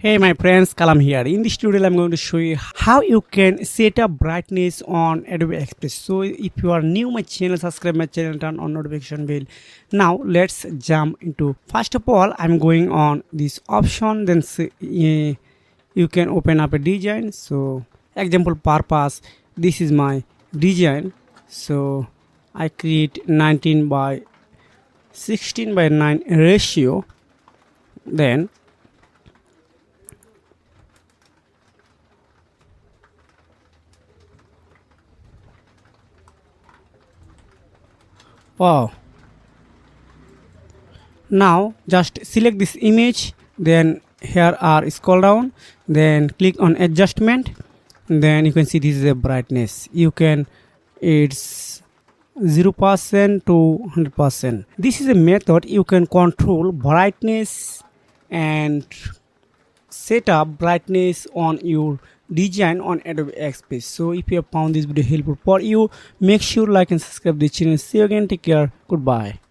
Hey my friends, Kalam here. In this tutorial I'm going to show you how you can set up brightness on Adobe Express. So if you are new my channel, subscribe my channel, turn on notification bell. Now let's jump into. First of all, I'm going on this option, then you can open up a design. So example purpose, this is my design. So I create 19 by 16 by 9 ratio. Then wow, now just select this image, then here are scroll down, then click on adjustment, then you can see this is a brightness. You can, it's 0% to 100%. This is a method you can control brightness and set up brightness on your design on Adobe Express. So if you have found this video helpful for you, make sure like and subscribe the channel. See you again, take care, goodbye.